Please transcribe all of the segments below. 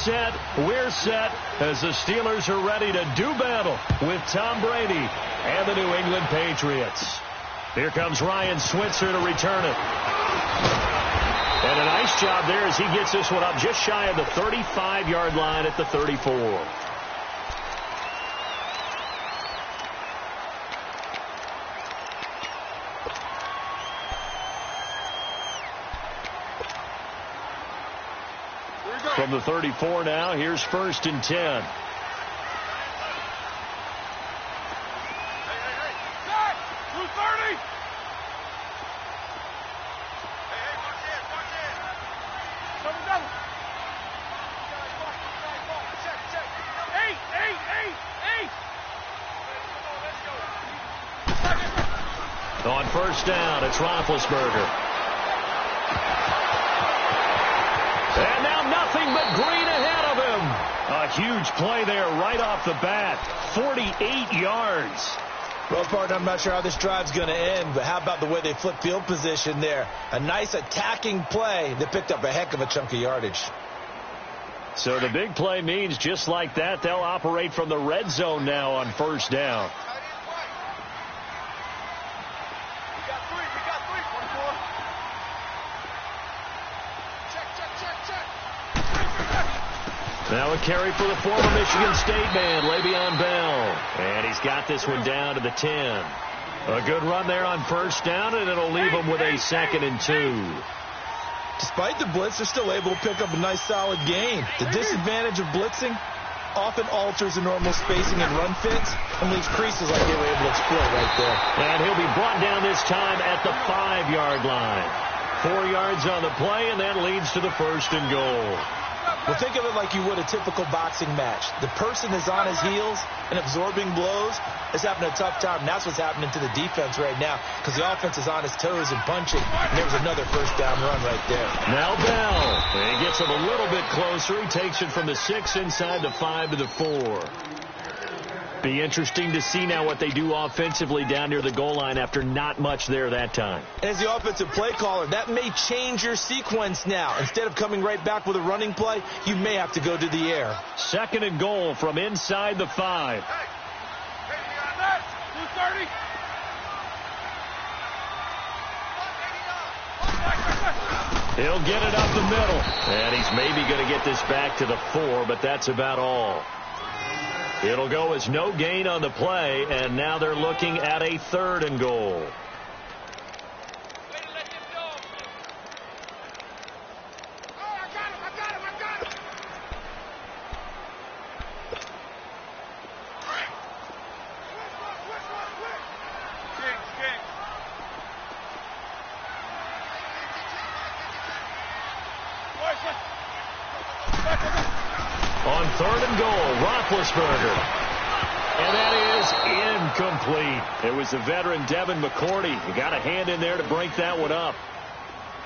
set, we're set, as the Steelers are ready to do battle with Tom Brady and the New England Patriots. Here comes Ryan Switzer to return it. And a nice job there as he gets this one up just shy of the 35-yard line at the 34. From the 34 now, here's 1st and 10. On 1st down, it's Roethlisberger. And now nothing but green ahead of him. A huge play there right off the bat. 48 yards. Well, partner, I'm not sure how this drive's going to end, but how about the way they flip field position there? A nice attacking play that picked up a heck of a chunk of yardage. So the big play means just like that, they'll operate from the red zone now on 1st down. Now a carry for the former Michigan State man, Le'Veon Bell. And he's got this one down to the 10. A good run there on 1st down, and it'll leave him with a 2nd and 2. Despite the blitz, they're still able to pick up a nice solid gain. The disadvantage of blitzing often alters the normal spacing and run fits and leaves creases like they were able to exploit right there. And he'll be brought down this time at the 5-yard line. 4 yards on the play, and that leads to the 1st and goal. Well, think of it like you would a typical boxing match. The person is on his heels and absorbing blows is having a tough time. And that's what's happening to the defense right now because the offense is on his toes and punching. And there's another 1st down run right there. Now Bell. He gets him a little bit closer. He takes it from the 6 inside the 5 to the 4. Be interesting to see now what they do offensively down near the goal line after not much there that time. As the offensive play caller, that may change your sequence now. Instead of coming right back with a running play, you may have to go to the air. 2nd and goal from inside the 5. He'll get it up the middle. And he's maybe going to get this back to the 4, but that's about all. It'll go as no gain on the play, and now they're looking at a 3rd and goal. On 3rd and goal, Roethlisberger. And that is incomplete. It was the veteran Devin McCourty. You got a hand in there to break that one up.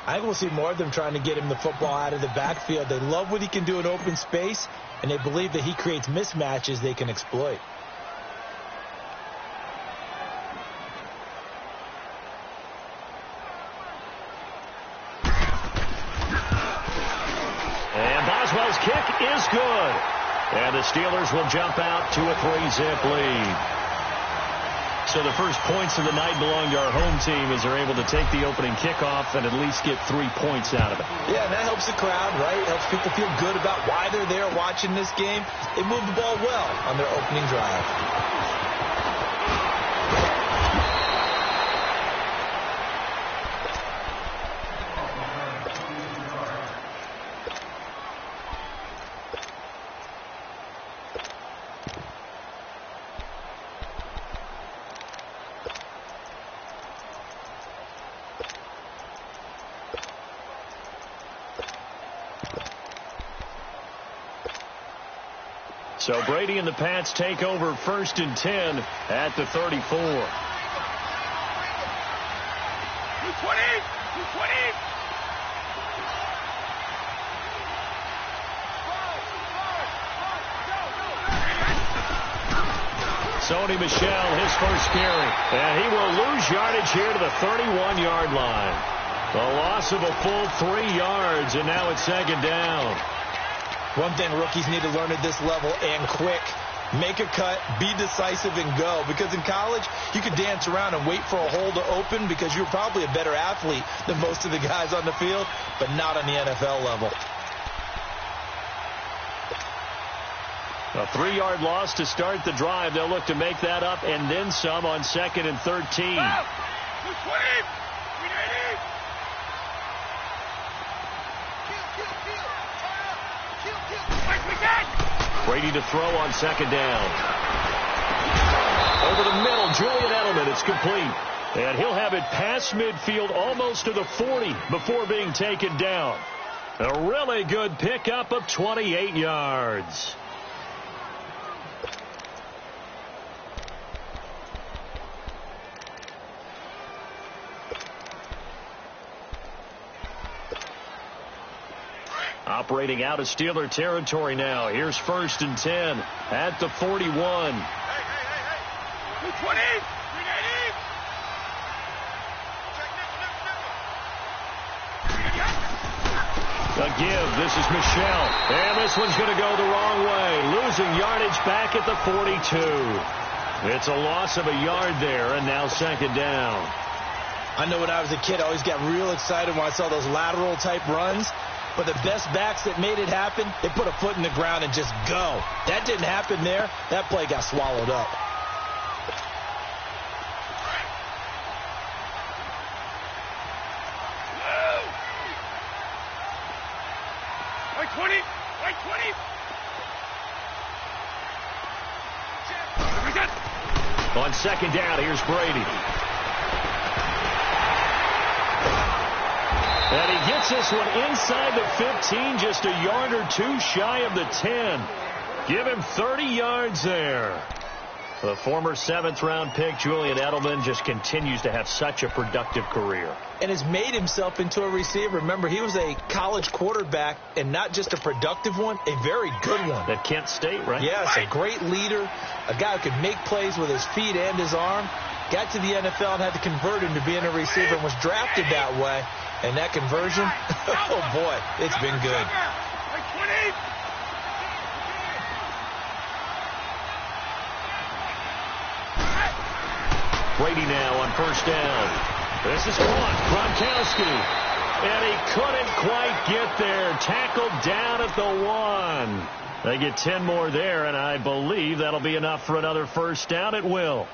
I think we'll see more of them trying to get him the football out of the backfield. They love what he can do in open space, and they believe that he creates mismatches they can exploit. Boswell's kick is good. And the Steelers will jump out to a 3-zip lead. So the first points of the night belong to our home team as they're able to take the opening kickoff and at least get 3 points out of it. Yeah, and that helps the crowd, right? Helps people feel good about why they're there watching this game. They moved the ball well on their opening drive. So Brady and the Pats take over 1st and 10 at the 34. 220! Sony Michel, his first carry. And he will lose yardage here to the 31-yard line. A loss of a full 3 yards, and now it's 2nd down. One thing rookies need to learn at this level, and quick. Make a cut, be decisive, and go. Because in college, you could dance around and wait for a hole to open because you're probably a better athlete than most of the guys on the field, but not on the NFL level. A 3-yard loss to start the drive. They'll look to make that up and then some on 2nd and 13. Brady to throw on 2nd down. Over the middle, Julian Edelman. It's complete. And he'll have it past midfield almost to the 40 before being taken down. A really good pickup of 28 yards. Operating out of Steeler territory now. Here's 1st and 10 at the 41. A give. This is Michelle. And this one's going to go the wrong way. Losing yardage back at the 42. It's a loss of a yard there, and now 2nd down. I know when I was a kid, I always got real excited when I saw those lateral-type runs. But the best backs that made it happen, they put a foot in the ground and just go. That didn't happen there. That play got swallowed up. Right 20. Right 20. On 2nd down, here's Brady. And he gets this one inside the 15, just a yard or two shy of the 10. Give him 30 yards there. The former 7th-round pick, Julian Edelman, just continues to have such a productive career. And has made himself into a receiver. Remember, he was a college quarterback, and not just a productive one, a very good one. At Kent State, right? Yes, a great leader, a guy who could make plays with his feet and his arm. Got to the NFL and had to convert into being a receiver and was drafted that way. And that conversion, oh, boy, it's been good. Brady now on 1st down. This is caught. Gronkowski. And he couldn't quite get there. Tackled down at the 1. They get 10 more there, and I believe that'll be enough for another 1st down. It will.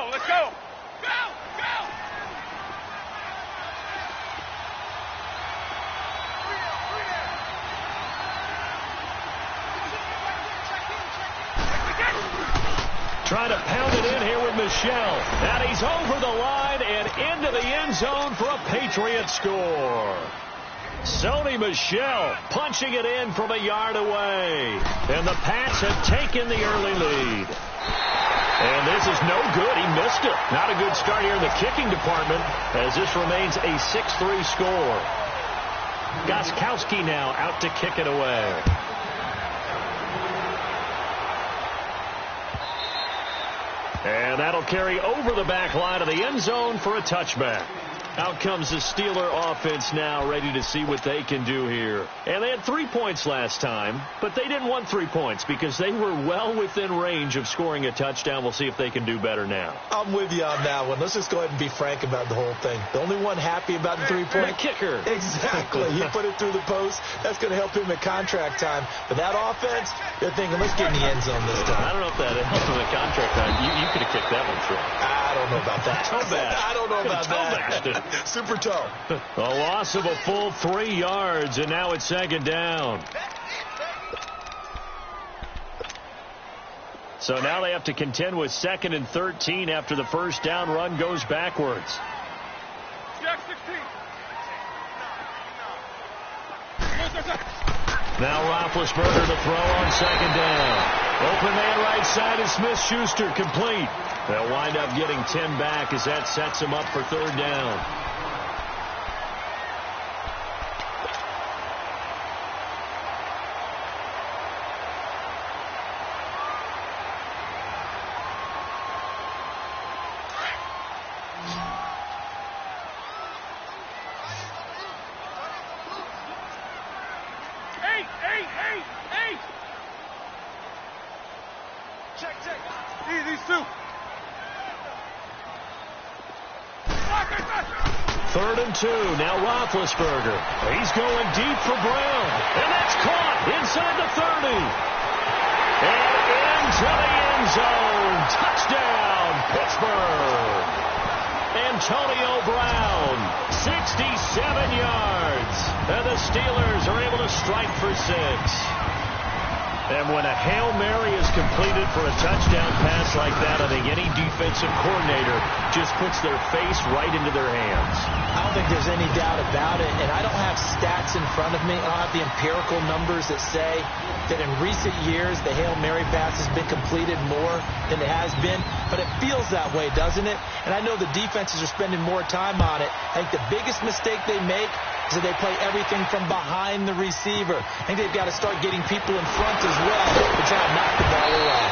Let's go. Trying to pound it in here with Michelle. And he's over the line and into the end zone for a Patriots score. Sony Michel punching it in from a yard away. And the Pats have taken the early lead. And this is no good. He missed it. Not a good start here in the kicking department as this remains a 6-3 score. Gostkowski now out to kick it away. And that'll carry over the back line of the end zone for a touchback. Out comes the Steeler offense now, ready to see what they can do here. And they had 3 points last time, but they didn't want 3 points because they were well within range of scoring a touchdown. We'll see if they can do better now. I'm with you on that one. Let's just go ahead and be frank about the whole thing. The only one happy about the 3-point. The kicker. Exactly. He put it through the post. That's going to help him at contract time. But that offense, they're thinking, let's get in the end zone this time. I don't know if that helped him at contract time. You could have kicked that one through. I don't know about that. Toe bash. I don't know about that. Super toe. A loss of a full 3 yards, and now it's 2nd down. So now they have to contend with 2nd and 13 after the 1st down run goes backwards. Now Roethlisberger to throw on 2nd down. Open man right side is Smith-Schuster, complete. They'll wind up getting 10 back as that sets them up for 3rd down. These two. 3rd and 2. Now Roethlisberger. He's going deep for Brown. And that's caught inside the 30. And into the end zone. Touchdown, Pittsburgh. Antonio Brown, 67 yards. And the Steelers are able to strike for 6. And when a Hail Mary is completed for a touchdown pass like that, I think any defensive coordinator just puts their face right into their hands. I don't think there's any doubt about it, and I don't have stats in front of me. I don't have the empirical numbers that say that in recent years the Hail Mary pass has been completed more than it has been, but it feels that way, doesn't it? And I know the defenses are spending more time on it. I think the biggest mistake they make is that they play everything from behind the receiver. I think they've got to start getting people in front as well to try to knock the ball away.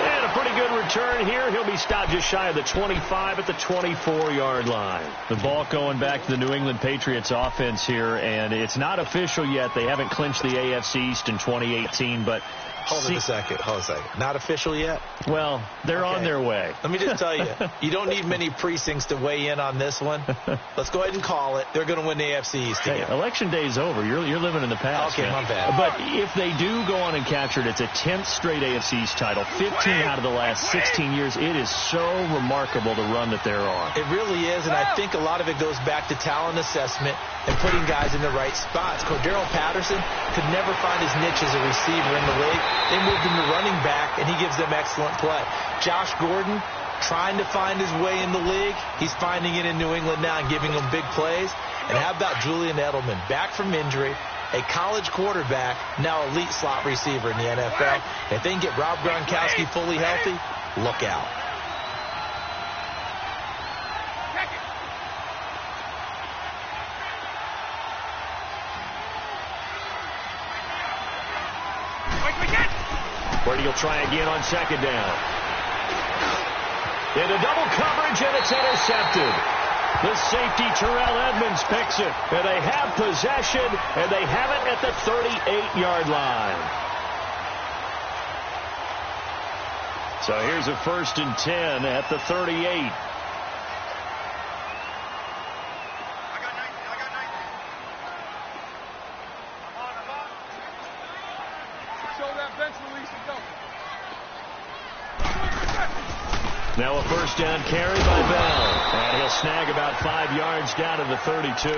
And a pretty good return here. He'll be stopped just shy of the 25 at the 24-yard line. The ball going back to the New England Patriots offense here, and it's not official yet. They haven't clinched the AFC East in 2018, but... Hold on a second. Not official yet? Well, they're on their way. Let me just tell you, you don't need many precincts to weigh in on this one. Let's go ahead and call it. They're going to win the AFC East again. Hey, election day is over. You're living in the past. Okay, man. my bad. But if they do go on and capture it, it's a 10th straight AFC East title. 15 out of the last 16 years. It is so remarkable the run that they're on. It really is, and I think a lot of it goes back to talent assessment and putting guys in the right spots. Cordero Patterson could never find his niche as a receiver in the league. They moved him to running back, and he gives them excellent play. Josh Gordon trying to find his way in the league. He's finding it in New England now and giving them big plays. And how about Julian Edelman, back from injury, a college quarterback, now elite slot receiver in the NFL. And if they can get Rob Gronkowski fully healthy, look out. Brady will try again on 2nd down. Into double coverage, and it's intercepted. The safety, Terrell Edmonds, picks it. And they have possession, and they have it at the 38-yard line. So here's a 1st and 10 at the 38. Now a 1st down carry by Bell. And he'll snag about 5 yards down to the 32.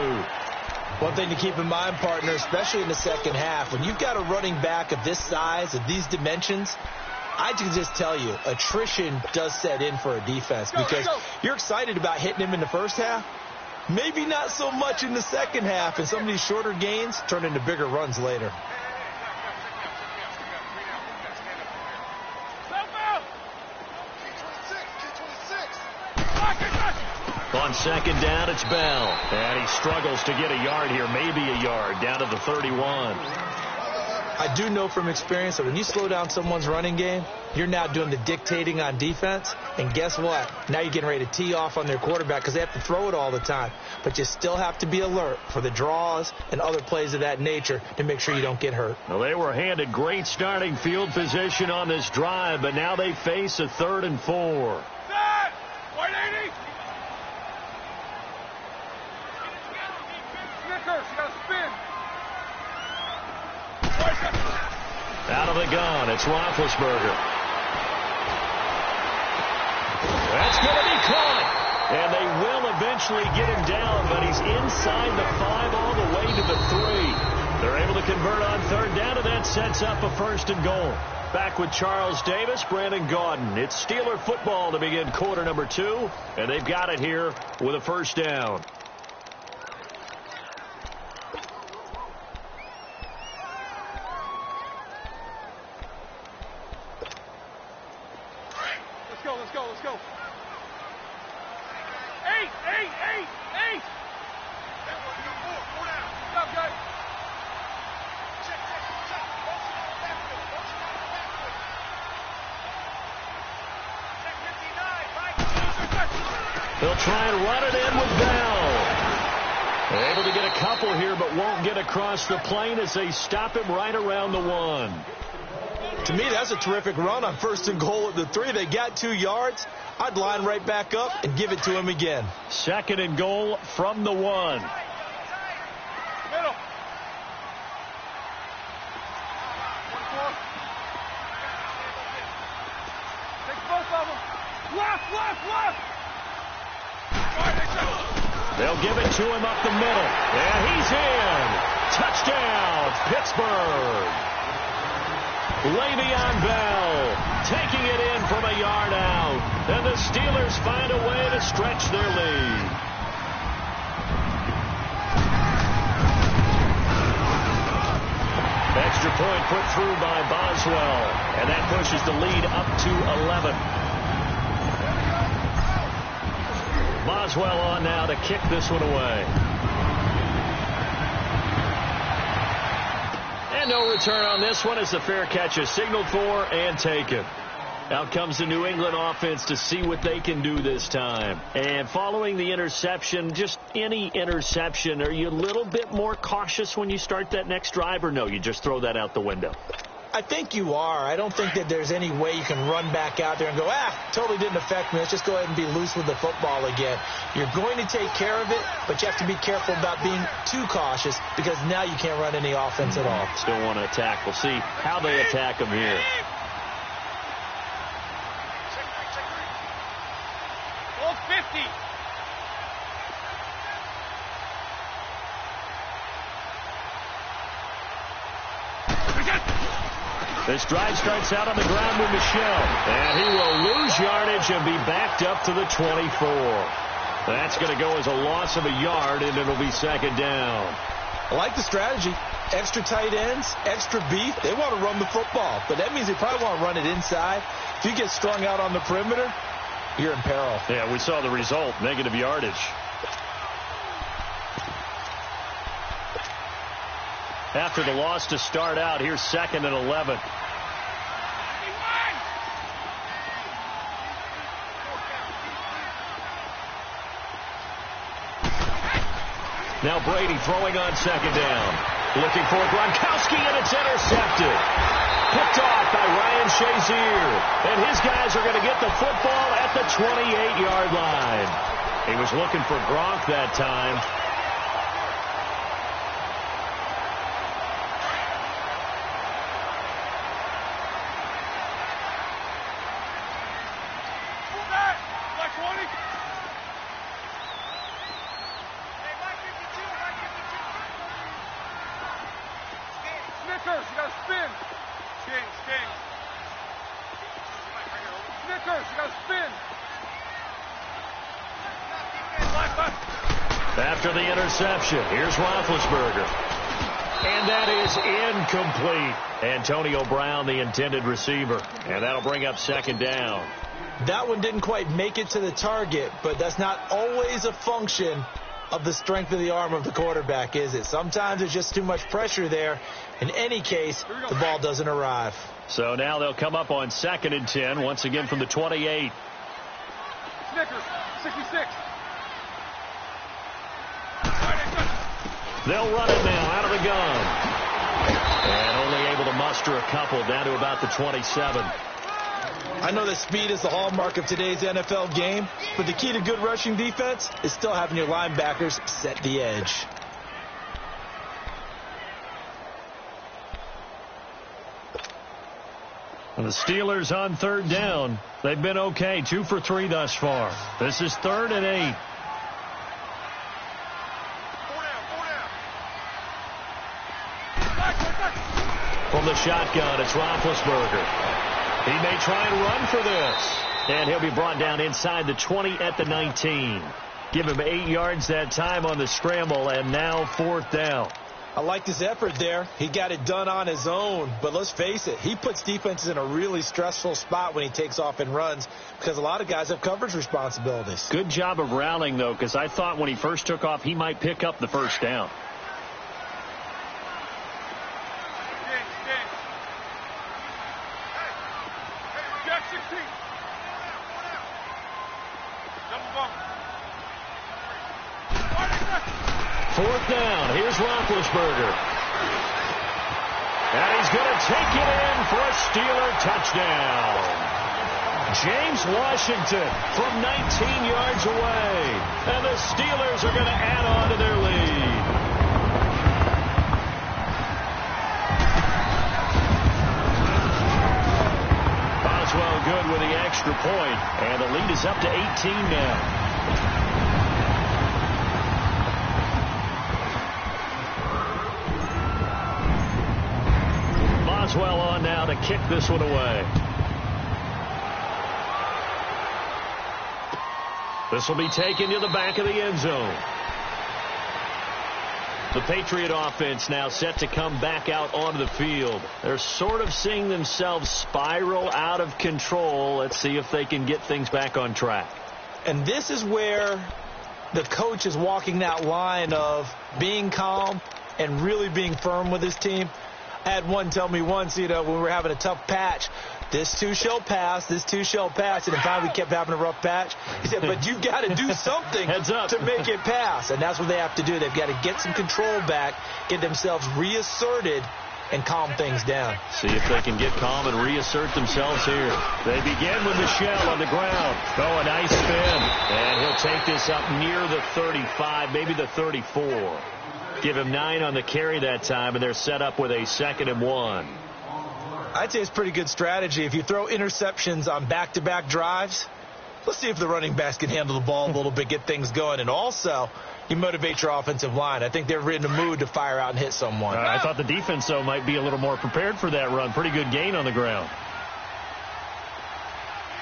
One thing to keep in mind, partner, especially in the second half, when you've got a running back of this size, of these dimensions, I can just tell you, attrition does set in for a defense because you're excited about hitting him in the first half. Maybe not so much in the second half, and some of these shorter gains turn into bigger runs later. On 2nd down, it's Bell. And he struggles to get a yard here, maybe a yard, down to the 31. I do know from experience that when you slow down someone's running game, you're now doing the dictating on defense. And guess what? Now you're getting ready to tee off on their quarterback because they have to throw it all the time. But you still have to be alert for the draws and other plays of that nature to make sure you don't get hurt. Well, they were handed great starting field position on this drive, but now they face a 3rd and 4. Set! 180! Snickers, you gotta spin! Out of the gun, it's Roethlisberger. That's going to be caught. And they will eventually get him down, but he's inside the 5 all the way to the 3. They're able to convert on 3rd down, and that sets up a 1st and goal. Back with Charles Davis, Brandon Gaudin. It's Steeler football to begin quarter number 2, and they've got it here with a 1st down. Let's go. 8! Four down. Stop, guys. Check. Check 59. They'll try and run it in with Bell. They're able to get a couple here, but won't get across the plane as they stop him right around the 1. To me, that's a terrific run on 1st and goal at the 3. They got 2 yards. I'd line right back up and give it to him again. 2nd and goal from the 1. Middle. Take both of them. Left. They'll give it to him up the middle. And he's in. Touchdown, Pittsburgh. Le'Veon Bell taking it in from a yard out. And the Steelers find a way to stretch their lead. Extra point put through by Boswell. And that pushes the lead up to 11. Boswell on now to kick this one away. And no return on this one as the fair catch is signaled for and taken. Out comes the New England offense to see what they can do this time. And following the interception, just any interception, are you a little bit more cautious when you start that next drive, or no, you just throw that out the window? I think you are. I don't think that there's any way you can run back out there and go, totally didn't affect me. Let's just go ahead and be loose with the football again. You're going to take care of it, but you have to be careful about being too cautious because now you can't run any offense at all. Still want to attack. We'll see how they attack them here. Hold 50. This drive starts out on the ground with Michel. And he will lose yardage and be backed up to the 24. That's going to go as a loss of a yard, and it'll be 2nd down. I like the strategy. Extra tight ends, extra beef. They want to run the football, but that means they probably want to run it inside. If you get strung out on the perimeter, you're in peril. Yeah, we saw the result, negative yardage. After the loss to start out, here's 2nd and 11. Now Brady throwing on 2nd down. Looking for Gronkowski, and it's intercepted. Picked off by Ryan Shazier. And his guys are going to get the football at the 28-yard line. He was looking for Gronk that time. Snickers, you gotta spin. Sting. Snickers, you gotta spin. After the interception, here's Roethlisberger. And that is incomplete. Antonio Brown, the intended receiver. And that'll bring up 2nd down. That one didn't quite make it to the target, but that's not always a function of the strength of the arm of the quarterback, is it? Sometimes there's just too much pressure there. In any case, the ball doesn't arrive. So now they'll come up on 2nd and 10, once again from the 28. Snickers, 66. They'll run it now out of the gun. And only able to muster a couple down to about the 27. I know that speed is the hallmark of today's NFL game, but the key to good rushing defense is still having your linebackers set the edge. And the Steelers on 3rd down. They've been okay, 2 for 3 thus far. This is 3rd and 8. From the shotgun, it's Roethlisberger. He may try and run for this. And he'll be brought down inside the 20 at the 19. Give him 8 yards that time on the scramble, and now 4th down. I like his effort there. He got it done on his own. But let's face it, he puts defenses in a really stressful spot when he takes off and runs because a lot of guys have coverage responsibilities. Good job of rallying, though, because I thought when he first took off, he might pick up the 1st down. Jack 16. Double bump. 4th down. Here's Roethlisberger. And he's going to take it in for a Steeler touchdown. James Washington from 19 yards away. And the Steelers are going to add on to their lead. Boswell good with the extra point. And the lead is up to 18 now. Boswell on now to kick this one away. This will be taken to the back of the end zone. The Patriot offense now set to come back out onto the field. They're sort of seeing themselves spiral out of control. Let's see if they can get things back on track. And this is where the coach is walking that line of being calm and really being firm with his team. I had one tell me once, when we were having a tough patch, this too shall pass, this too shall pass. And in fact, we kept having a rough patch. He said, but you've got to do something to make it pass. And that's what they have to do. They've got to get some control back, get themselves reasserted, and calm things down. See if they can get calm and reassert themselves here. They begin with Michelle on the ground. Oh, a nice spin. And he'll take this up near the 35, maybe the 34. Give him 9 on the carry that time, and they're set up with a 2nd and 1. I'd say it's pretty good strategy. If you throw interceptions on back-to-back drives, let's see if the running backs can handle the ball a little bit, get things going. And also, you motivate your offensive line. I think they're in a mood to fire out and hit someone. I thought the defense, though, might be a little more prepared for that run. Pretty good gain on the ground.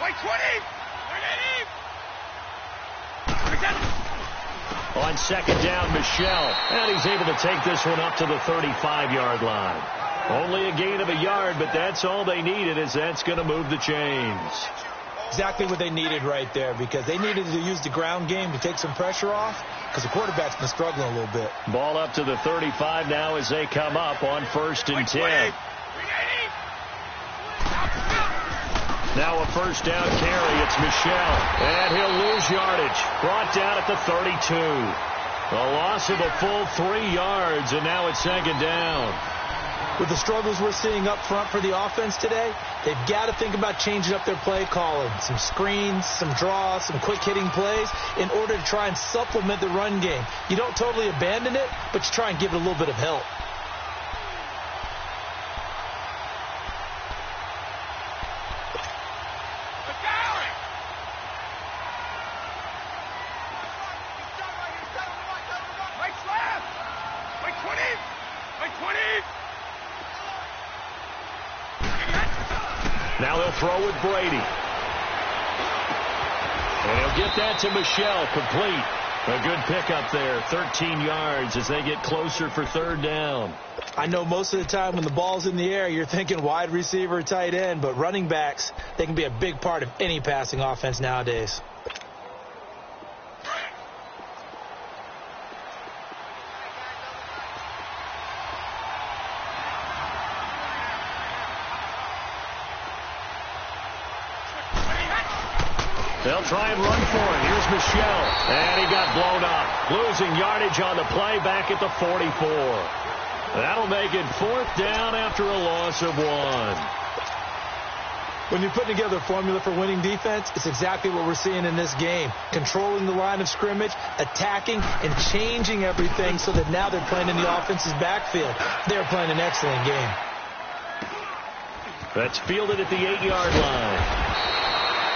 Wait, 20! On 2nd down, Michelle. And he's able to take this one up to the 35-yard line. Only a gain of a yard, but that's all they needed, as that's going to move the chains. Exactly what they needed right there, because they needed to use the ground game to take some pressure off, because the quarterback's been struggling a little bit. Ball up to the 35 now as they come up on 1st and 10. Now a 1st down carry. It's Michelle. And he'll lose yardage. Brought down at the 32. A loss of a full 3 yards, and now it's 2nd down. With the struggles we're seeing up front for the offense today, they've got to think about changing up their play calling. Some screens, some draws, some quick-hitting plays in order to try and supplement the run game. You don't totally abandon it, but you try and give it a little bit of help. Now they'll throw with Brady. And he'll get that to Michelle, complete. A good pickup there, 13 yards as they get closer for 3rd down. I know most of the time when the ball's in the air, you're thinking wide receiver, tight end, but running backs, they can be a big part of any passing offense nowadays. They'll try and run for it. Here's Michelle. And he got blown up. Losing yardage on the play back at the 44. That'll make it 4th down after a loss of 1. When you put together a formula for winning defense, it's exactly what we're seeing in this game. Controlling the line of scrimmage, attacking, and changing everything so that now they're playing in the offense's backfield. They're playing an excellent game. That's fielded at the 8-yard line.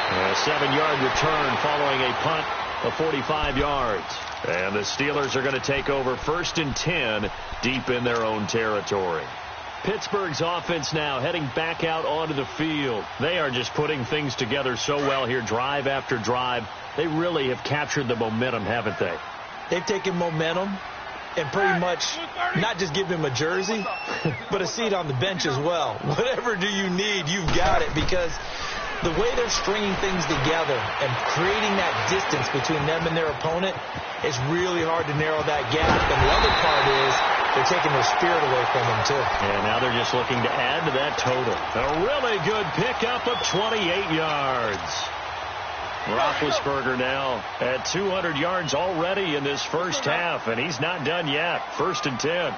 A 7-yard return following a punt of 45 yards. And the Steelers are going to take over 1st and 10 deep in their own territory. Pittsburgh's offense now heading back out onto the field. They are just putting things together so well here, drive after drive. They really have captured the momentum, haven't they? They've taken momentum and pretty much not just give him a jersey, but a seat on the bench as well. Whatever do you need, you've got it, because the way they're stringing things together and creating that distance between them and their opponent is really hard to narrow that gap. And the other part is they're taking their spirit away from them, too. And now they're just looking to add to that total. A really good pickup of 28 yards. Roethlisberger now at 200 yards already in this first half, and he's not done yet. 1st and 10.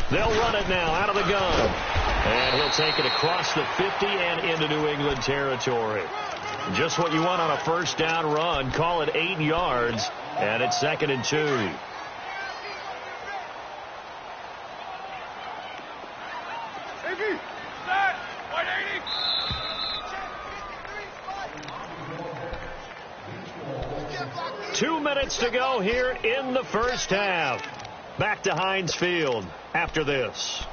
They'll run it now out of the gun. And he'll take it across the 50 and into New England territory. Just what you want on a first down run. Call it 8 yards, and it's 2nd and 2. Iggy, set, 180. 2 minutes to go here in the first half. Back to Heinz Field after this.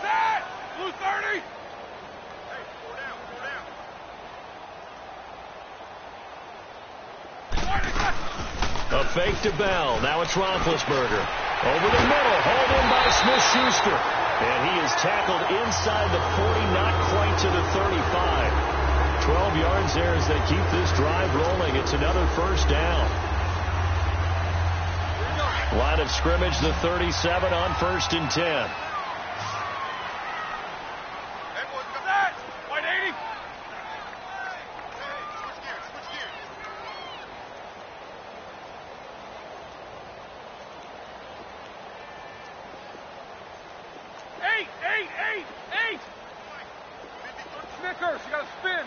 Set, blue 30. A fake to Bell. Now it's Roethlisberger. Over the middle. Hauled in by Smith-Schuster. And he is tackled inside the 40, not quite to the 35. 12 yards there as they keep this drive rolling. It's another first down. Line of scrimmage, the 37 on 1st and 10. Set, 180. Eight. Snickers, you got to spin.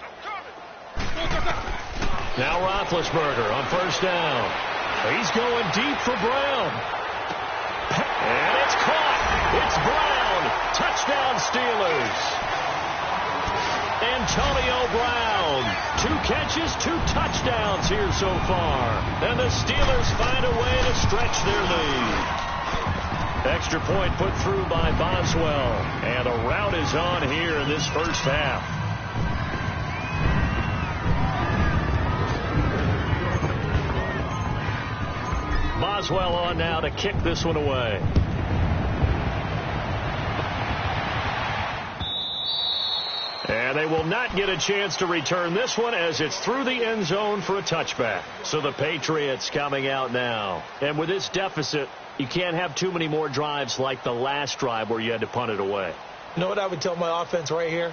I'm coming. Now Roethlisberger on first down. He's going deep for Brown. And it's caught. It's Brown. Touchdown Steelers. Antonio Brown. 2 catches, 2 touchdowns here so far. And the Steelers find a way to stretch their lead. Extra point put through by Boswell. And a rout is on here in this first half. Boswell on now to kick this one away. And they will not get a chance to return this one as it's through the end zone for a touchback. So the Patriots coming out now. And with this deficit, you can't have too many more drives like the last drive where you had to punt it away. You know what I would tell my offense right here?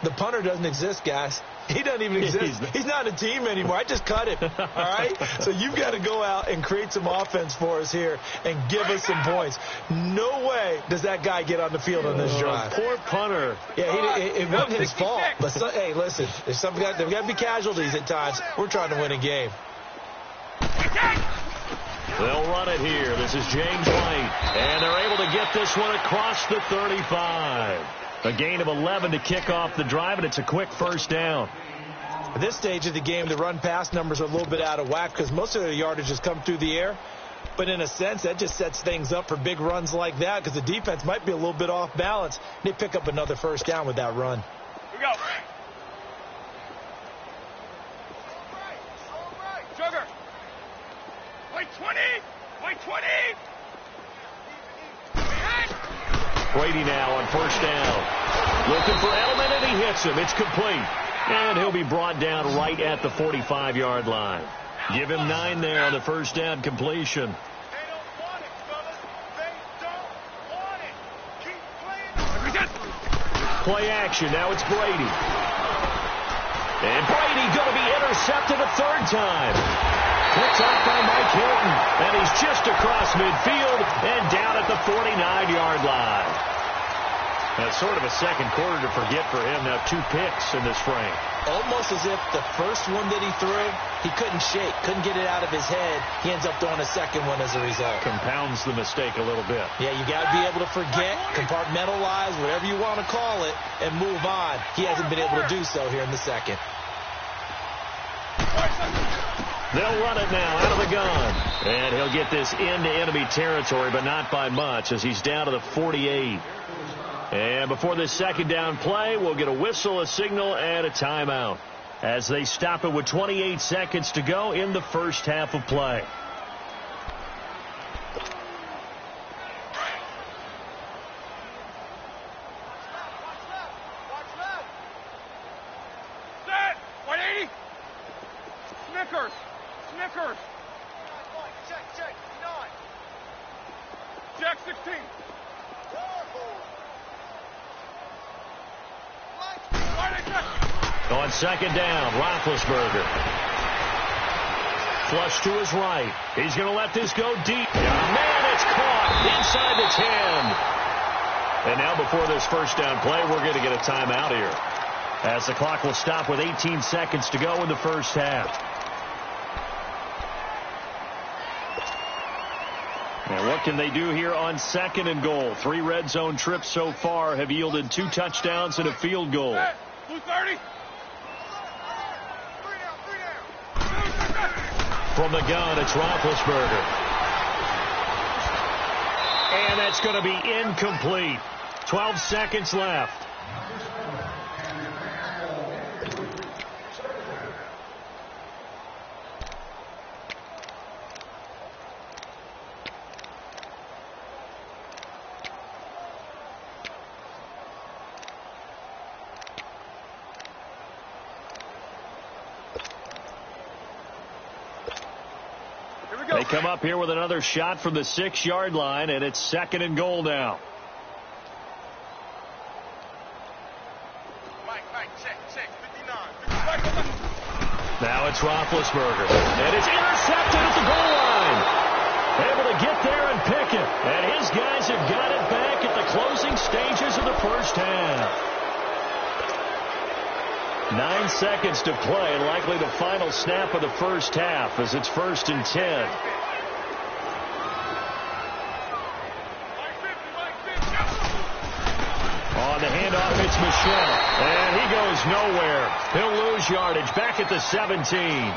The punter doesn't exist, guys. He doesn't even exist. He's not a team anymore. I just cut him. All right? So you've got to go out and create some offense for us here and give us some points. No way does that guy get on the field on this drive. Poor punter. Yeah, it wasn't his fault. But, hey, listen, there's got to be casualties at times. We're trying to win a game. They'll run it here. This is James White. And they're able to get this one across the 35. A gain of 11 to kick off the drive, and it's a quick first down. At this stage of the game, the run-pass numbers are a little bit out of whack because most of their yardage has come through the air. But in a sense, that just sets things up for big runs like that because the defense might be a little bit off balance. They pick up another first down with that run. Here we go. All right. Sugar. White 20. White 20. Brady now on first down. Looking for Edelman, and he hits him. It's complete. And he'll be brought down right at the 45-yard line. Give him 9 there on the first down completion. They don't want it, fellas. They don't want it. Keep playing. Play action. Now it's Brady. And Brady going to be intercepted a 3rd time. Picked up by Mike Hilton. And he's just across midfield and down at the 49-yard line. That's sort of a second quarter to forget for him. Now 2 picks in this frame. Almost as if the first one that he threw, he couldn't shake, couldn't get it out of his head. He ends up throwing a second one as a result. Compounds the mistake a little bit. Yeah, you got to be able to forget, compartmentalize, whatever you want to call it, and move on. He hasn't been able to do so here in the second. They'll run it now out of the gun. And he'll get this into enemy territory, but not by much as he's down to the 48. And before this second down play, we'll get a whistle, a signal, and a timeout as they stop it with 28 seconds to go in the first half of play. Set. 180. Snickers. Snickers. Check. 9. Jack 16. 180. On second down, Roethlisberger. Flush to his right. He's going to let this go deep. Man, it's caught inside the 10. And now before this first down play, we're going to get a timeout here, as the clock will stop with 18 seconds to go in the first half. And what can they do here on second and goal? 3 red zone trips so far have yielded 2 touchdowns and a field goal. 230. From the gun, it's Roethlisberger. And that's going to be incomplete. 12 seconds left. They come up here with another shot from the 6-yard line, and it's second and goal now. Check, 59. Now it's Roethlisberger, and it's intercepted at the goal line. Able to get there and pick it, and his guys have got it back at the closing stages of the first half. 9 seconds to play, likely the final snap of the first half as it's 1st and 10. On the handoff, it's Michelle, and he goes nowhere. He'll lose yardage back at the 17.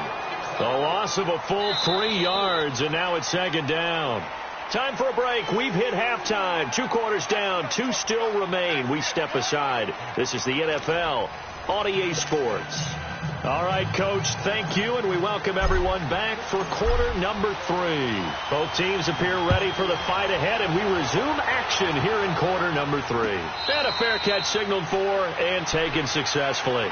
The loss of a full 3 yards, and now it's second down. Time for a break. We've hit halftime. 2 quarters down, 2 still remain. We step aside. This is the NFL on EA Sports. All right, Coach, thank you, and we welcome everyone back for quarter number 3. Both teams appear ready for the fight ahead, and we resume action here in quarter number 3. And a fair catch signaled for and taken successfully.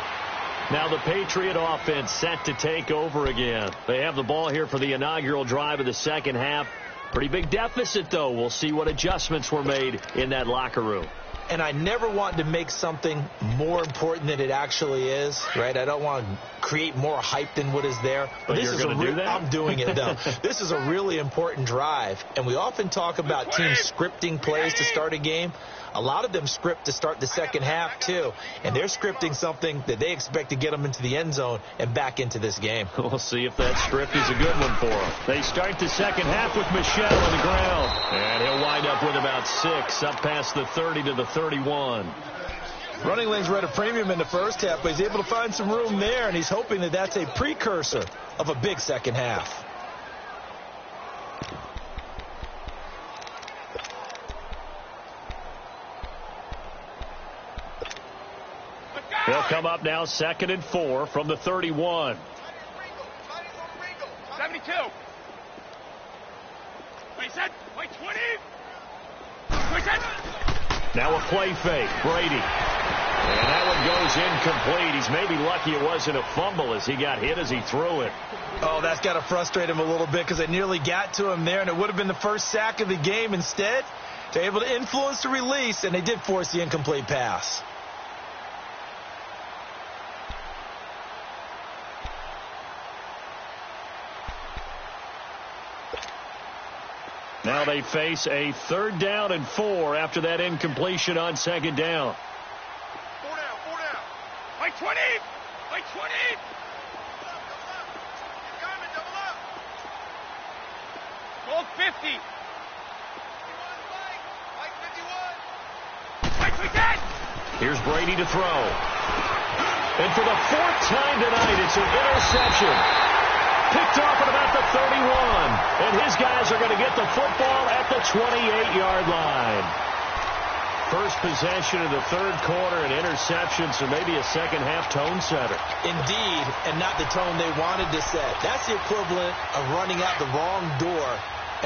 Now the Patriot offense set to take over again. They have the ball here for the inaugural drive of the second half. Pretty big deficit, though. We'll see what adjustments were made in that locker room. And I never want to make something more important than it actually is, right? I don't want to create more hype than what is there. But you're going to do that? I'm doing it, though. This is a really important drive. And we often talk about teams scripting plays to start a game. A lot of them script to start the second half, too. And they're scripting something that they expect to get them into the end zone and back into this game. We'll see if that script is a good one for them. They start the second half with Michelle on the ground. And he'll wind up with about 6, up past the 30 to the 31. Running lanes were at a premium in the first half, but he's able to find some room there, and he's hoping that that's a precursor of a big second half. He'll come up now 2nd and 4 from the 31. 72. Wait, set. Wait, 20. Wait, set. Now a play fake. Brady. And that one goes incomplete. He's maybe lucky it wasn't a fumble as he got hit as he threw it. Oh, that's got to frustrate him a little bit because it nearly got to him there, and it would have been the first sack of the game. Instead, they're able to influence the release, and they did force the incomplete pass. Now they face a 3rd down and 4 after that incompletion on 2nd down. 4 down, 4 down. Wait, 20. Wait, 20. Double up. Gold 50. 51. Wait, 10. Here's Brady to throw. And for the 4th time tonight, it's an interception. Picked off at about the 31. And his guys are going to get the football at the 28-yard line. First possession of the 3rd quarter, an interception, so maybe a second-half tone setter. Indeed, and not the tone they wanted to set. That's the equivalent of running out the wrong door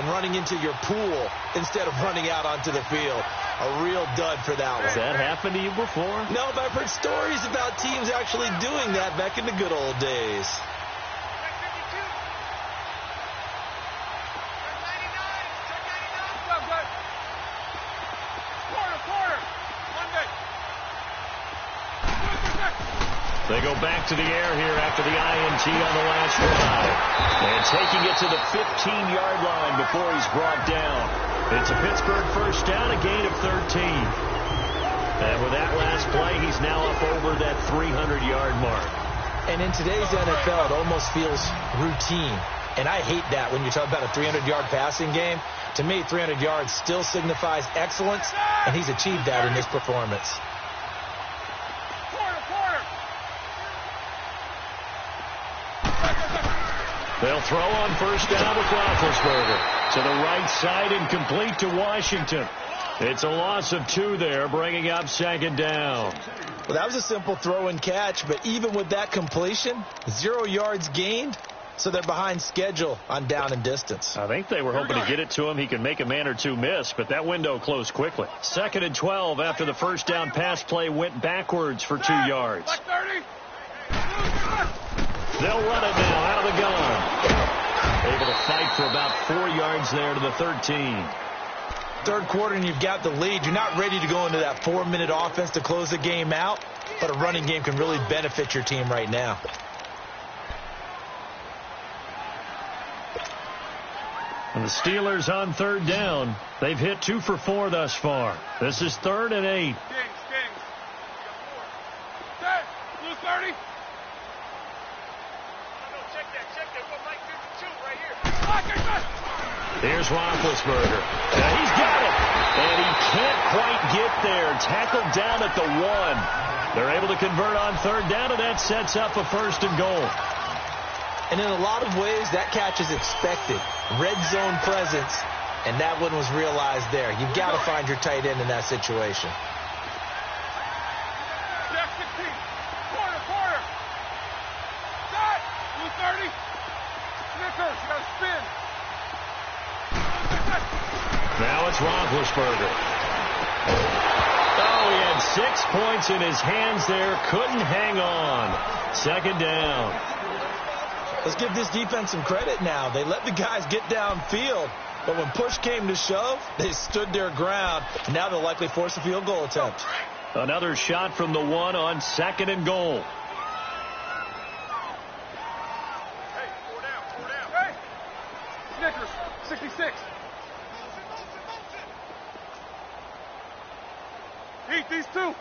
and running into your pool instead of running out onto the field. A real dud for that one. Has that happened to you before? No, but I've heard stories about teams actually doing that back in the good old days. They go back to the air here after the INT on the last drive. And taking it to the 15-yard line before he's brought down. It's a Pittsburgh first down, a gain of 13. And with that last play, he's now up over that 300-yard mark. And in today's NFL, it almost feels routine. And I hate that when you talk about a 300-yard passing game. To me, 300 yards still signifies excellence, and he's achieved that in this performance. They'll throw on first down with Roethlisberger. To the right side and complete to Washington. It's a loss of 2 there, bringing up second down. Well, that was a simple throw and catch, but even with that completion, 0 yards gained, so they're behind schedule on down and distance. I think they were hoping to get it to him. He can make a man or two miss, but that window closed quickly. 2nd and 12 after the first down pass play went backwards for 2 yards. They'll run it now out of the gun. Able to fight for about 4 yards there to the 13. Third quarter and you've got the lead. You're not ready to go into that 4-minute offense to close the game out, but a running game can really benefit your team right now. And the Steelers on third down. They've hit 2 for 4 thus far. This is 3rd and 8. Blue 30. Here's Roethlisberger. Now he's got it. And he can't quite get there. Tackled down at the 1. They're able to convert on third down, and that sets up a 1st and goal. And in a lot of ways, that catch is expected. Red zone presence, and that one was realized there. You've got to find your tight end in that situation. Quarter. Stop. Blue 30. Snickers, you got to spin. Now it's Roethlisberger. Oh, he had 6 points in his hands there. Couldn't hang on. 2nd down. Let's give this defense some credit now. They let the guys get downfield, but when push came to shove, they stood their ground, and now they'll likely force a field goal attempt. Another shot from the 1 on 2nd and goal. Hey, 4 down. Hey, Snickers, 66. Heat these 2. I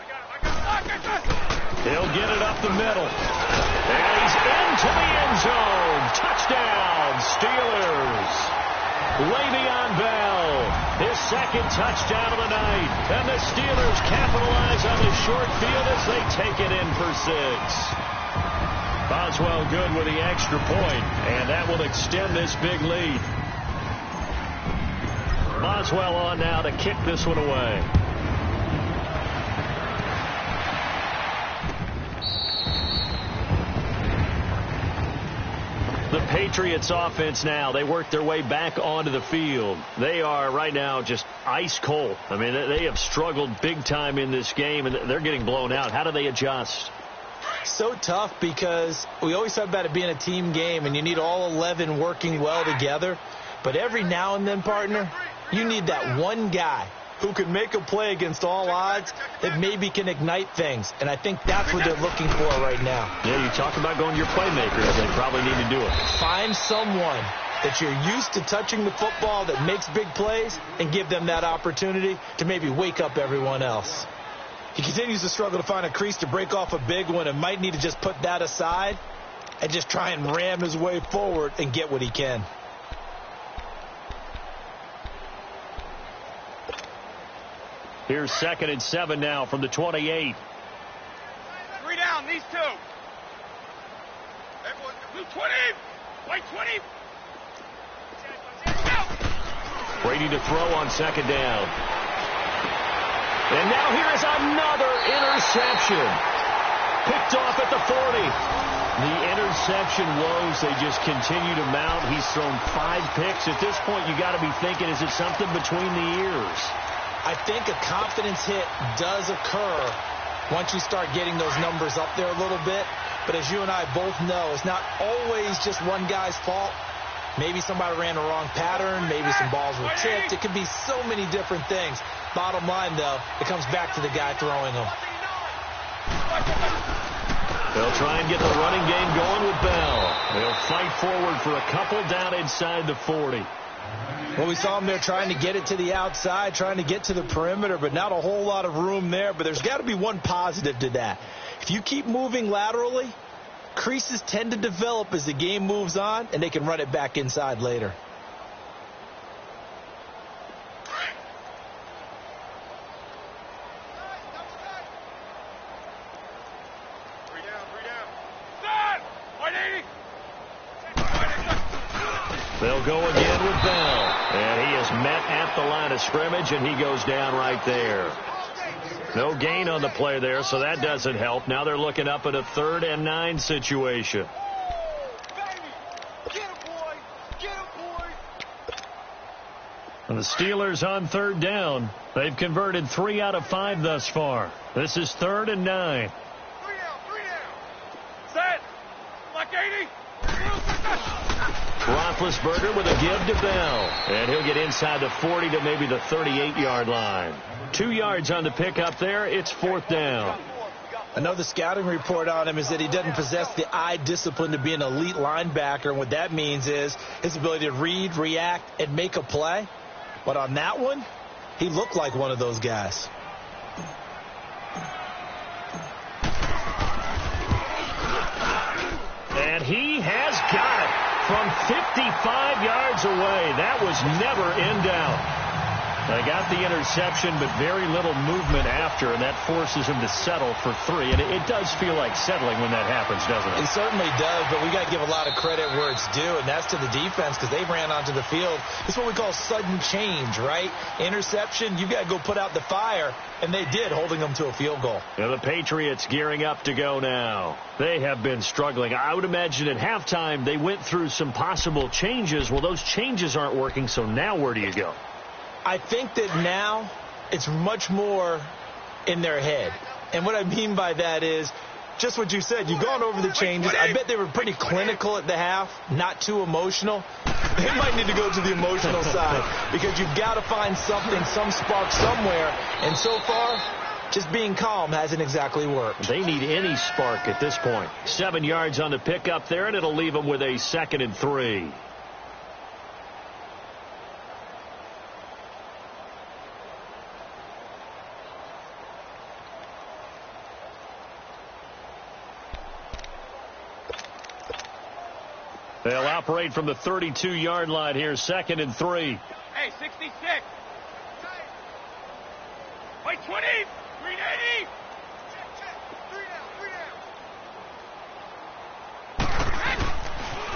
got it. He'll get it up the middle. And he's into the end zone. Touchdown, Steelers. Le'Veon Bell, his 2nd touchdown of the night. And the Steelers capitalize on the short field as they take it in for 6. Boswell good with the extra point, and that will extend this big lead. Boswell on now to kick this one away. The Patriots offense now, they work their way back onto the field. They are right now just ice cold. I mean, they have struggled big time in this game, and they're getting blown out. How do they adjust? So tough because we always talk about it being a team game, and you need all 11 working well together. But every now and then, partner, you need that one guy who can make a play against all odds that maybe can ignite things. And I think that's what they're looking for right now. Yeah, you talk about going to your playmakers. They probably need to do it. Find someone that you're used to touching the football that makes big plays and give them that opportunity to maybe wake up everyone else. He continues to struggle to find a crease to break off a big one and might need to just put that aside and just try and ram his way forward and get what he can. Here's 2nd and 7 now from the 28. 3 down, these 2. Blue 20. White 20. Brady to throw on 2nd down. And now here is another interception. Picked off at the 40. The interception woes, they just continue to mount. He's thrown 5 picks. At this point, you got to be thinking, is it something between the ears? I think a confidence hit does occur once you start getting those numbers up there a little bit. But as you and I both know, it's not always just one guy's fault. Maybe somebody ran the wrong pattern. Maybe some balls were tipped. It could be so many different things. Bottom line, though, it comes back to the guy throwing them. They'll try and get the running game going with Bell. They'll fight forward for a couple down inside the 40. Well, we saw him there trying to get it to the outside, trying to get to the perimeter, but not a whole lot of room there. But there's got to be one positive to that. If you keep moving laterally, creases tend to develop as the game moves on, and they can run it back inside later. They'll go again with Bell. And he is met at the line of scrimmage, and he goes down right there. No gain on the play there, so that doesn't help. Now they're looking up at a 3rd and 9 situation. And the Steelers on 3rd down. They've converted 3 out of 5 thus far. This is 3rd and 9. 3 down. Set. Like 80. Roethlisberger with a give to Bell. And he'll get inside the 40 to maybe the 38-yard line. 2 yards on the pickup there. It's 4th down. Another scouting report on him is that he doesn't possess the eye discipline to be an elite linebacker. And what that means is his ability to read, react, and make a play. But on that one, he looked like one of those guys. And he has got it from 55 yards away. That was never in doubt. They got the interception, but very little movement after, and that forces him to settle for 3. And it does feel like settling when that happens, doesn't it? It certainly does, but we got to give a lot of credit where it's due, and that's to the defense because they ran onto the field. It's what we call sudden change, right? Interception, you've got to go put out the fire, and they did, holding them to a field goal. Now the Patriots gearing up to go now. They have been struggling. I would imagine at halftime they went through some possible changes. Well, those changes aren't working, so now where do you go? I think that now it's much more in their head. And what I mean by that is just what you said. You've gone over the changes. I bet they were pretty clinical at the half, not too emotional. They might need to go to the emotional side because you've got to find something, some spark somewhere. And so far, just being calm hasn't exactly worked. They need any spark at this point. 7 yards on the pickup there, and it'll leave them with a 2nd and 3. They'll operate from the 32-yard line here, 2nd and 3. Hey, 66. Wait, 20. 380.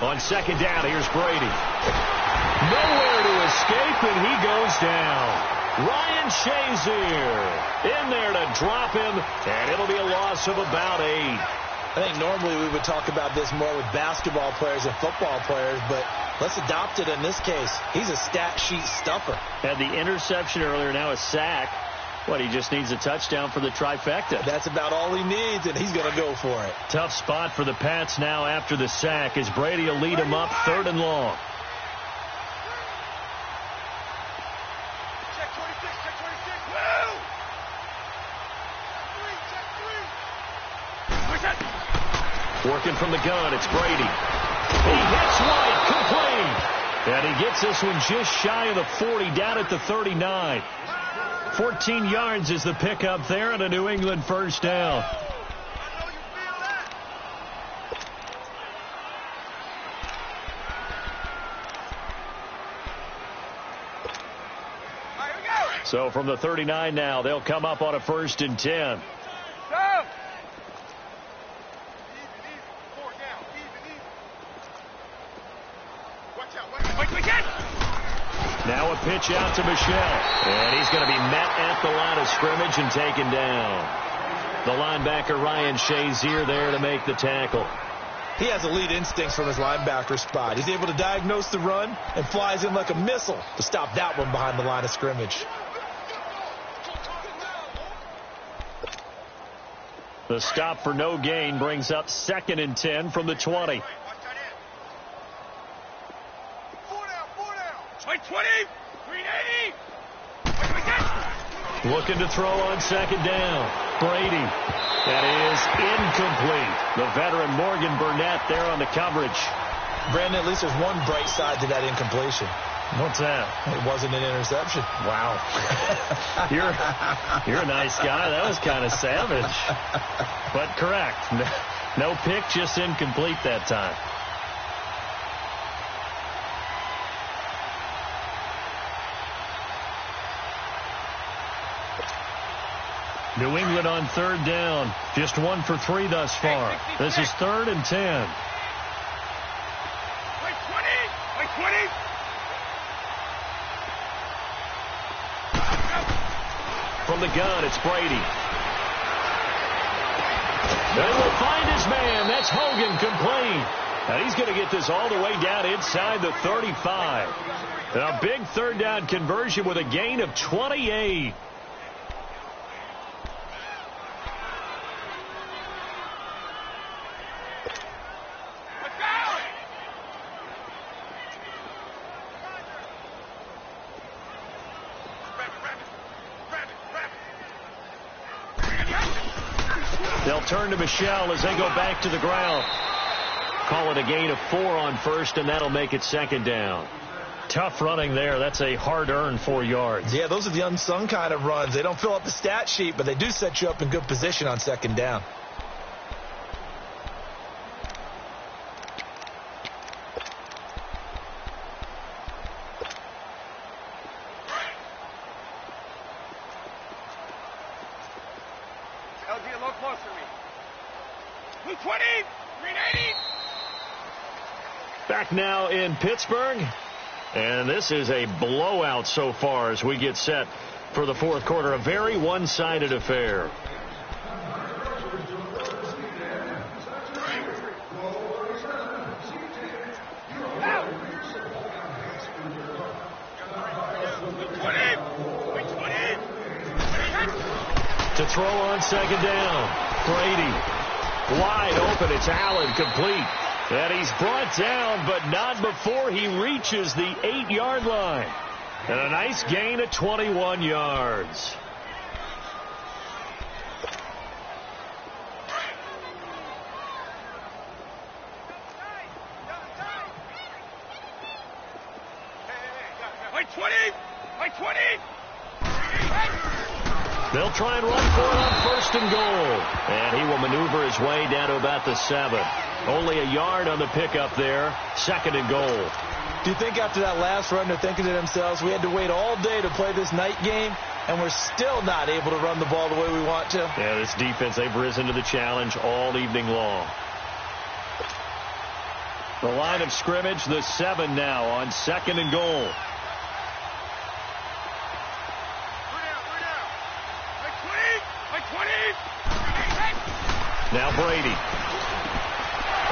On 2nd down, here's Brady. Nowhere to escape, and he goes down. Ryan Shazier in there to drop him, and it'll be a loss of about 8. I think normally we would talk about this more with basketball players and football players, but let's adopt it in this case. He's a stat sheet stuffer. Had the interception earlier, now a sack. What, he just needs a touchdown for the trifecta. That's about all he needs, and he's going to go for it. Tough spot for the Pats now after the sack as Brady will lead him up 3rd and long. Check 26, check 26. Woo! Check 3. Working from the gun, it's Brady. He hits White, complete. And he gets this one just shy of the 40, down at the 39. 14 yards is the pickup there, and a New England 1st down. So from the 39 now, they'll come up on a 1st and 10. Now a pitch out to Michel. And he's going to be met at the line of scrimmage and taken down. The linebacker Ryan Shazier there to make the tackle. He has elite instincts from his linebacker spot. He's able to diagnose the run and flies in like a missile to stop that one behind the line of scrimmage. The stop for no gain brings up 2nd and 10 from the 20. 20, 380. Looking to throw on second down. Brady. That is incomplete. The veteran Morgan Burnett there on the coverage. Brandon, at least there's one bright side to that incompletion. What's that? It wasn't an interception. Wow. You're a nice guy. That was kind of savage. But correct. No pick, just incomplete that time. New England on third down. Just 1 for 3 thus far. This is 3rd and 10. Like 20. From the gun, it's Brady. They will find his man. That's Hogan complete. And he's going to get this all the way down inside the 35. A big third down conversion with a gain of 28. They'll turn to Michelle as they go back to the ground. Call it a gain of 4 on first, and that'll make it second down. Tough running there. That's a hard-earned 4 yards. Yeah, those are the unsung kind of runs. They don't fill up the stat sheet, but they do set you up in good position on second down. LG, a little closer to me. 220, 380. Back now in Pittsburgh. And this is a blowout so far as we get set for the fourth quarter. A very one-sided affair. To throw on second down. Brady. Wide open. It's Allen complete. And he's brought down, but not before he reaches the 8-yard line. And a nice gain of 21 yards. Like 20, like 20. They'll try and run for it on first and goal. And he will maneuver his way down to about the 7. Only a yard on the pickup there. Second and goal. Do you think after that last run they're thinking to themselves, we had to wait all day to play this night game, and we're still not able to run the ball the way we want to? Yeah, this defense, they've risen to the challenge all evening long. The line of scrimmage, the 7 now on second and goal. Now Brady.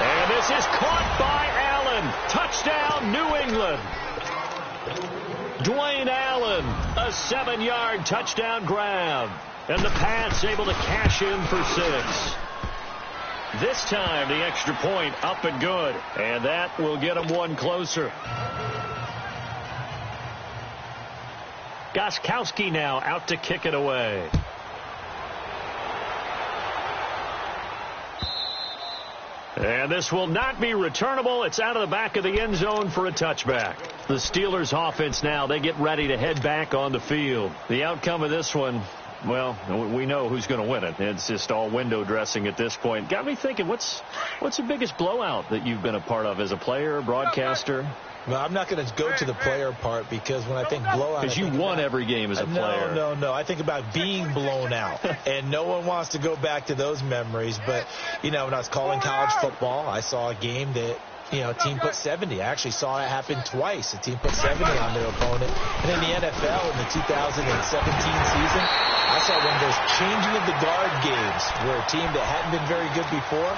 And this is caught by Allen. Touchdown, New England. Dwayne Allen, a 7-yard touchdown grab. And the Pats able to cash in for 6. This time, the extra point up and good. And that will get them one closer. Gostkowski now out to kick it away. And this will not be returnable. It's out of the back of the end zone for a touchback. The Steelers offense now, they get ready to head back on the field. The outcome of this one, well, we know who's going to win it. It's just all window dressing at this point. Got me thinking, what's the biggest blowout that you've been a part of as a player, broadcaster? Well, I'm not going to go to the player part because when I think blowout... Because you won every game as a player. No. I think about being blown out. And no one wants to go back to those memories. But, you know, when I was calling college football, I saw a game that, you know, a team put 70. I actually saw it happen twice. A team put 70 on their opponent. And in the NFL in the 2017 season, I saw one of those changing of the guard games where a team that hadn't been very good before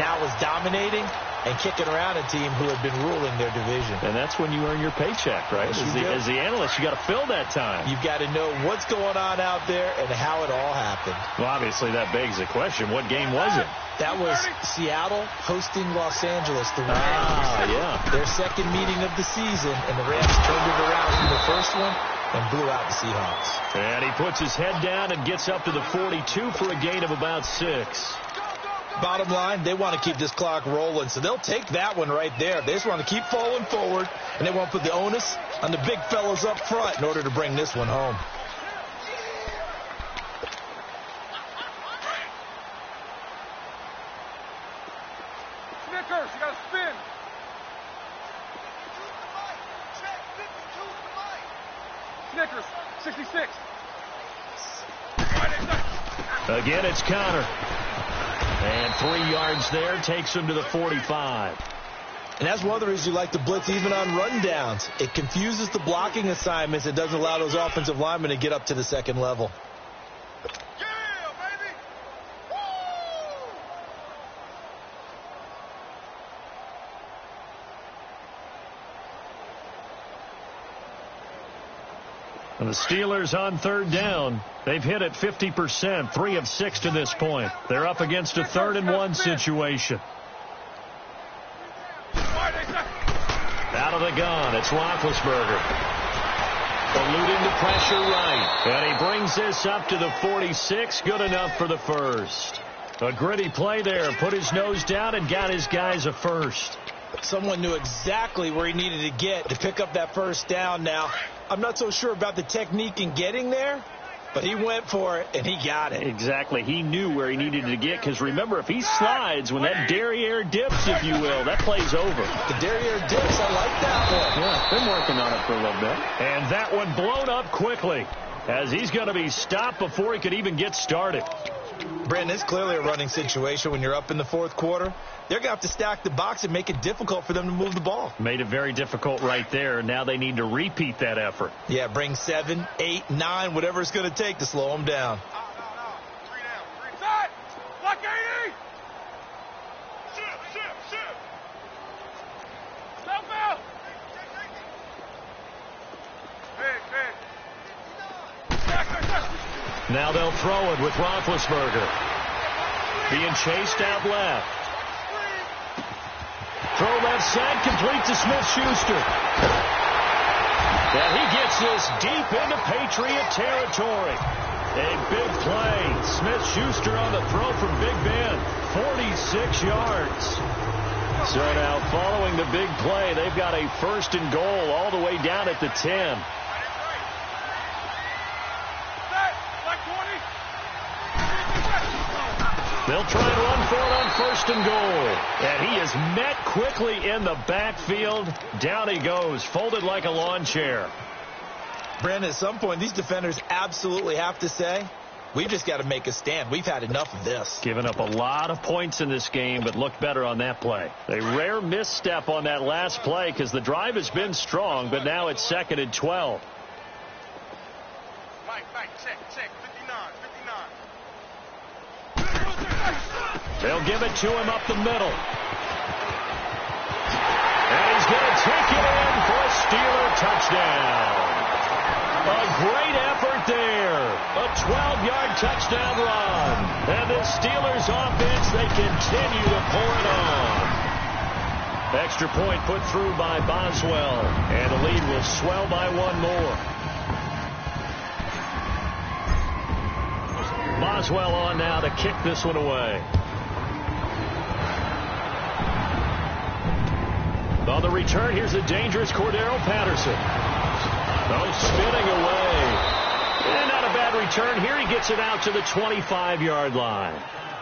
now was dominating. and kicking around a team who had been ruling their division. And that's when you earn your paycheck, right? As the analyst, you got to fill that time. You've got to know what's going on out there and how it all happened. Well, obviously, that begs the question, what game was it? That was Seattle hosting Los Angeles, the Rams. Yeah. Their second meeting of the season, and the Rams turned it around from the first one and blew out the Seahawks. And he puts his head down and gets up to the 42 for a gain of about 6. Bottom line, they want to keep this clock rolling, so they'll take that one right there. They just want to keep falling forward, and they want to put the onus on the big fellas up front in order to bring this one home. Snickers, you got to spin. Snickers, 66. Again, it's Connor. And 3 yards there takes him to the 45. And that's one of the reasons you like to blitz even on rundowns. It confuses the blocking assignments. It doesn't allow those offensive linemen to get up to the second level. Yeah, baby. Woo! And the Steelers on third down. They've hit it 50%, 3 of 6 to this point. They're up against a 3rd-and-1 situation. Out of the gun, it's Roethlisberger. Eluding the pressure right. And he brings this up to the 46. Good enough for the first. A gritty play there. Put his nose down and got his guys a first. Someone knew exactly where he needed to get to pick up that first down. Now, I'm not so sure about the technique in getting there, but he went for it, and he got it. Exactly. He knew where he needed to get, because remember, if he slides, when that derriere dips, if you will, that play's over. The derriere dips, I like that one. Yeah, been working on it for a little bit. And that one blown up quickly, as he's going to be stopped before he could even get started. Brandon, it's clearly a running situation when you're up in the fourth quarter. They're going to have to stack the box and make it difficult for them to move the ball. Made it very difficult right there. Now they need to repeat that effort. Yeah, bring 7, 8, 9, whatever it's going to take to slow them down. No. 3 down. 3. Set. Block 80. Shift. Self out. Big. Now they'll throw it with Roethlisberger. Being chased out left. Throw left side, complete to Smith-Schuster. And he gets this deep into Patriot territory. A big play. Smith-Schuster on the throw from Big Ben. 46 yards. So now following the big play, they've got a 1st and goal all the way down at the 10. They'll try and run for it on 1st and goal. And he is met quickly in the backfield. Down he goes, folded like a lawn chair. Brandon, at some point, these defenders absolutely have to say, we've just got to make a stand. We've had enough of this. Giving up a lot of points in this game, but looked better on that play. A rare misstep on that last play because the drive has been strong, but now it's 2nd and 12. Mike, check. 59. They'll give it to him up the middle. And he's going to take it in for a Steeler touchdown. A great effort there. A 12-yard touchdown run. And the Steelers offense, they continue to pour it on. Extra point put through by Boswell. And the lead will swell by 1 more. Boswell on now to kick this one away. On the return, here's a dangerous Cordero Patterson. Oh, spinning away. And not a bad return here. He gets it out to the 25-yard line.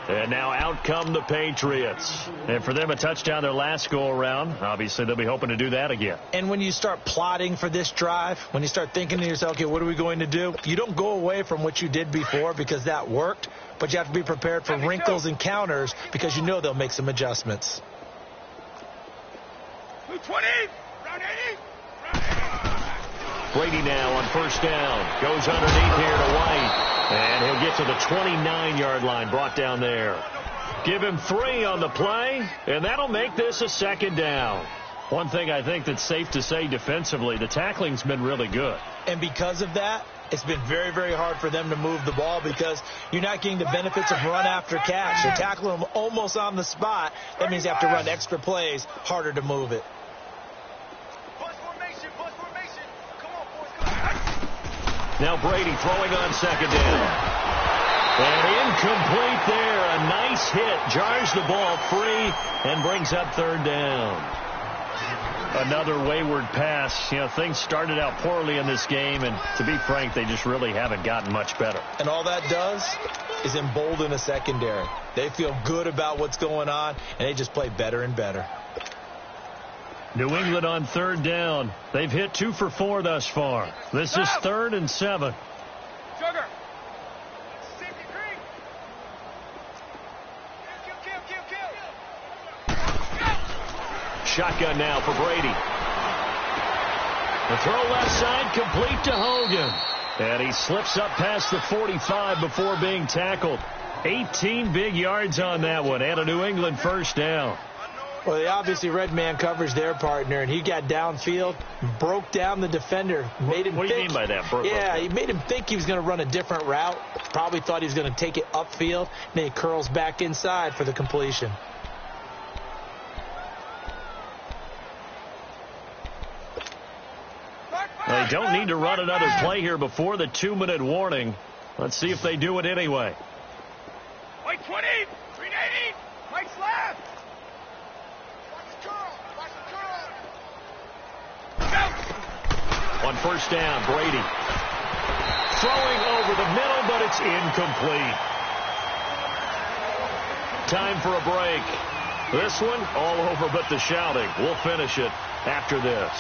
And now out come the Patriots. And for them, a touchdown their last go-around. Obviously, they'll be hoping to do that again. And when you start plotting for this drive, when you start thinking to yourself, okay, what are we going to do? You don't go away from what you did before because that worked, but you have to be prepared for wrinkles and counters because you know they'll make some adjustments. 20. Round 80. Brady now on 1st down. Goes underneath here to White. And he'll get to the 29-yard line, brought down there. Give him 3 on the play, and that'll make this a second down. One thing I think that's safe to say defensively, the tackling's been really good. And because of that, it's been very, very hard for them to move the ball because you're not getting the benefits of run after catch. You're tackling them almost on the spot. That means you have to run extra plays, harder to move it. Now Brady throwing on second down. And incomplete there. A nice hit. Jars the ball free and brings up third down. Another wayward pass. You know, things started out poorly in this game, and to be frank, they just really haven't gotten much better. And all that does is embolden a secondary. They feel good about what's going on, and they just play better and better. New England on third down. They've hit 2 for 4 thus far. This is 3rd and 7. Sugar. Shotgun now for Brady. The throw left side, complete to Hogan. And he slips up past the 45 before being tackled. 18 big yards on that one, and a New England first down. Well, they obviously red man coverage their partner, and he got downfield, broke down the defender, made him What do you mean by that? He made him think he was going to run a different route. Probably thought he was going to take it upfield, and then he curls back inside for the completion. They don't need to run another play here before the 2-minute warning. Let's see if they do it anyway. White 20, 380, Mike's left. On first down, Brady. Throwing over the middle, but it's incomplete. Time for a break. This one, all over but the shouting. We'll finish it after this.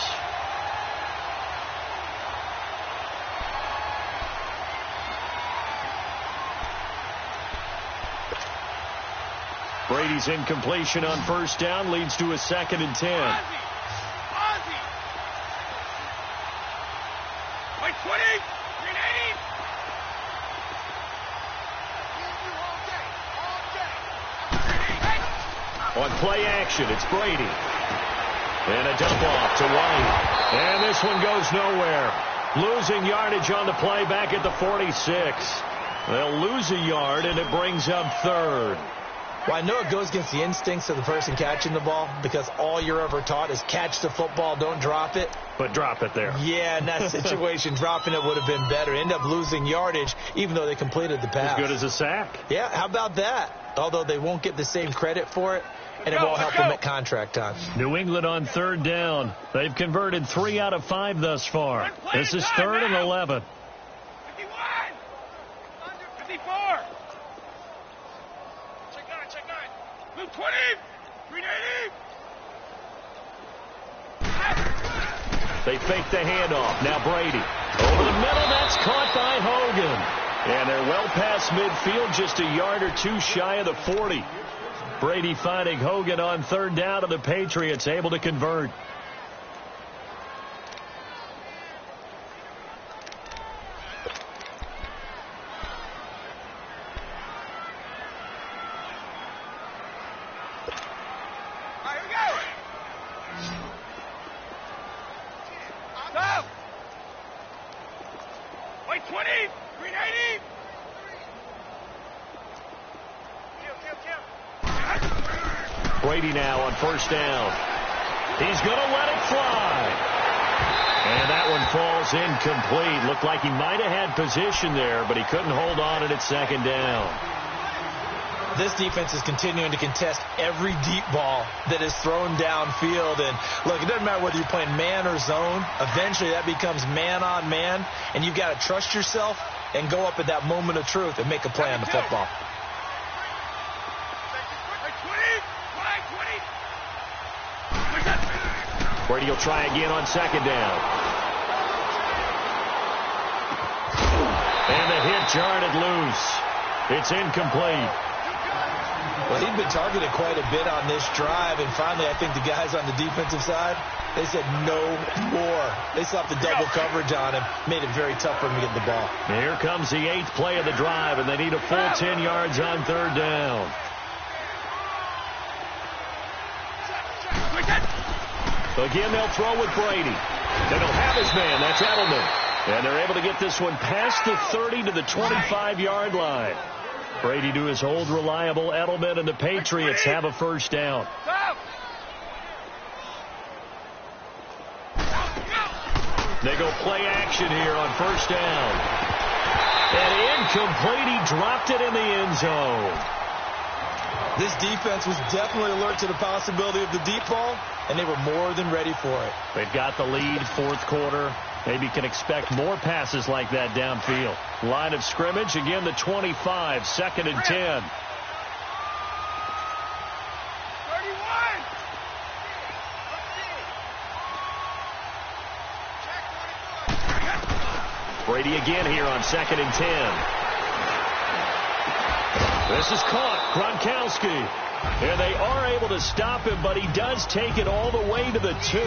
Brady's incompletion on first down leads to a 2nd and 10. White 20, 380. On play action, it's Brady. And a dump off to White. And this one goes nowhere. Losing yardage on the play back at the 46. They'll lose a yard, and it brings up 3rd. Well, I know it goes against the instincts of the person catching the ball because all you're ever taught is catch the football, don't drop it. But drop it there. Yeah, in that situation, dropping it would have been better. End up losing yardage, even though they completed the pass. As good as a sack. Yeah, how about that? Although they won't get the same credit for it, and it won't help them at contract time. New England on third down. They've converted 3 out of 5 thus far. This is 3rd and 11. 51, 54. Check 9. Move 20, 380. They fake the handoff. Now Brady. Over the middle, that's caught by Hogan. And they're well past midfield, just a yard or 2 shy of the 40. Brady finding Hogan on third down, and the Patriots able to convert. White 20, 380. Brady now on first down. He's going to let it fly. And that one falls incomplete. Looked like he might have had position there, but he couldn't hold on at 2nd down. This defense is continuing to contest every deep ball that is thrown downfield. And, look, it doesn't matter whether you're playing man or zone. Eventually that becomes man on man, and you've got to trust yourself and go up at that moment of truth and make a play on the football. Brady will try again on 2nd down. And the hit jarred it loose. It's incomplete. Well, he'd been targeted quite a bit on this drive, and finally I think the guys on the defensive side, they said no more. They slapped the double coverage on him, made it very tough for him to get the ball. And here comes the 8th play of the drive, and they need a full 10 yards on third down. Again, they'll throw with Brady. They don't have his man. That's Edelman. And they're able to get this one past the 30 to the 25-yard line. Brady to his old reliable Edelman, and the Patriots have a first down. They go play action here on first down. And incomplete. He dropped it in the end zone. This defense was definitely alert to the possibility of the deep ball, and they were more than ready for it. They've got the lead, fourth quarter. Maybe can expect more passes like that downfield. Line of scrimmage, again the 25, 2nd and 10. 31. Brady again here on 2nd and 10. This is caught. Gronkowski. And they are able to stop him, but he does take it all the way to the 2.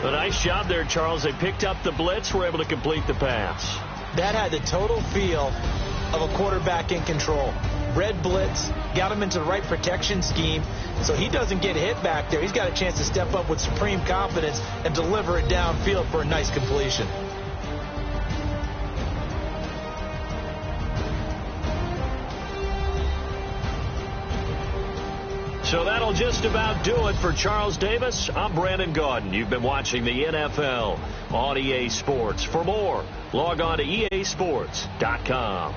A nice job there, Charles. They picked up the blitz, were able to complete the pass. That had the total feel of a quarterback in control. Red blitz, got him into the right protection scheme, so he doesn't get hit back there. He's got a chance to step up with supreme confidence and deliver it downfield for a nice completion. So that'll just about do it for Charles Davis. I'm Brandon Gaudin. You've been watching the NFL on EA Sports. For more, log on to easports.com.